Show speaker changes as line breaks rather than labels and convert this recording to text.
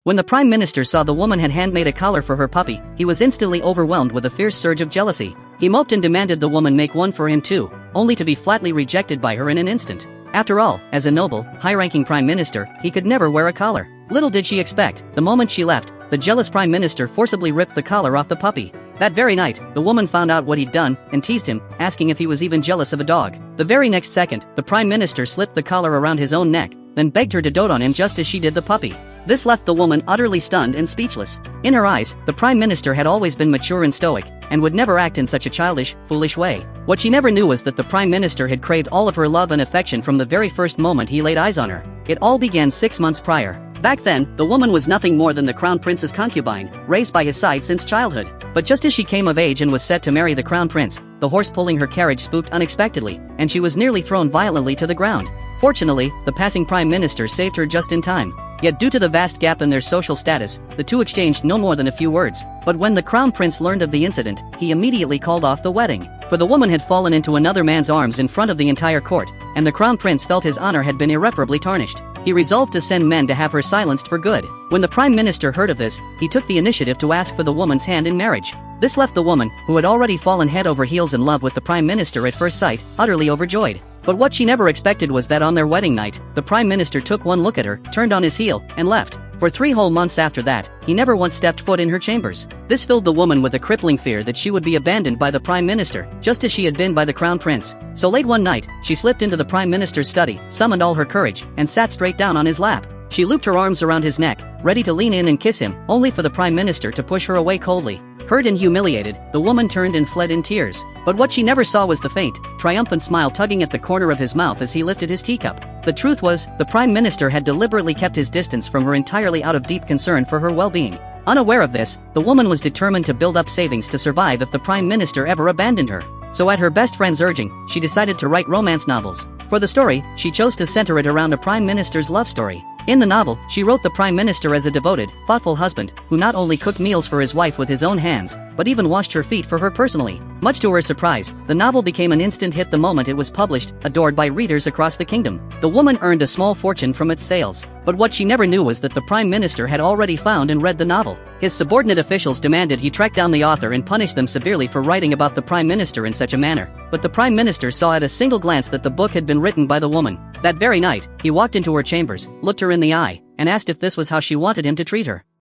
When the Prime Minister saw the woman had handmade a collar for her puppy, he was instantly overwhelmed with a fierce surge of jealousy. He moped and demanded the woman make one for him too, only to be flatly rejected by her in an instant. After all, as a noble, high-ranking Prime Minister, he could never wear a collar. Little did she expect, the moment she left, the jealous Prime Minister forcibly ripped the collar off the puppy. That very night, the woman found out what he'd done, and teased him, asking if he was even jealous of a dog. The very next second, the Prime Minister slipped the collar around his own neck, then begged her to dote on him just as she did the puppy. This left the woman utterly stunned and speechless. In her eyes, the Prime Minister had always been mature and stoic, and would never act in such a childish, foolish way. What she never knew was that the Prime Minister had craved all of her love and affection from the very first moment he laid eyes on her. It all began 6 months prior. Back then, the woman was nothing more than the Crown Prince's concubine, raised by his side since childhood. But just as she came of age and was set to marry the Crown Prince, the horse pulling her carriage spooked unexpectedly, and she was nearly thrown violently to the ground. Fortunately, the passing Prime Minister saved her just in time. Yet due to the vast gap in their social status, the two exchanged no more than a few words. But when the Crown Prince learned of the incident, he immediately called off the wedding. For the woman had fallen into another man's arms in front of the entire court, and the Crown Prince felt his honor had been irreparably tarnished. He resolved to send men to have her silenced for good. When the Prime Minister heard of this, he took the initiative to ask for the woman's hand in marriage. This left the woman, who had already fallen head over heels in love with the Prime Minister at first sight, utterly overjoyed. But what she never expected was that on their wedding night, the Prime Minister took one look at her, turned on his heel, and left. For 3 whole months after that, he never once stepped foot in her chambers. This filled the woman with a crippling fear that she would be abandoned by the Prime Minister, just as she had been by the Crown Prince. So late one night, she slipped into the Prime Minister's study, summoned all her courage, and sat straight down on his lap. She looped her arms around his neck, ready to lean in and kiss him, only for the Prime Minister to push her away coldly. Hurt and humiliated, the woman turned and fled in tears. But what she never saw was the faint, triumphant smile tugging at the corner of his mouth as he lifted his teacup. The truth was, the Prime Minister had deliberately kept his distance from her entirely out of deep concern for her well-being. Unaware of this, the woman was determined to build up savings to survive if the Prime Minister ever abandoned her. So at her best friend's urging, she decided to write romance novels. For the story, she chose to center it around a Prime Minister's love story. In the novel, she wrote the Prime Minister as a devoted, thoughtful husband, who not only cooked meals for his wife with his own hands, but even washed her feet for her personally. Much to her surprise, the novel became an instant hit the moment it was published, adored by readers across the kingdom. The woman earned a small fortune from its sales. But what she never knew was that the Prime Minister had already found and read the novel. His subordinate officials demanded he track down the author and punish them severely for writing about the Prime Minister in such a manner. But the Prime Minister saw at a single glance that the book had been written by the woman. That very night, he walked into her chambers, looked her in the eye, and asked if this was how she wanted him to treat her.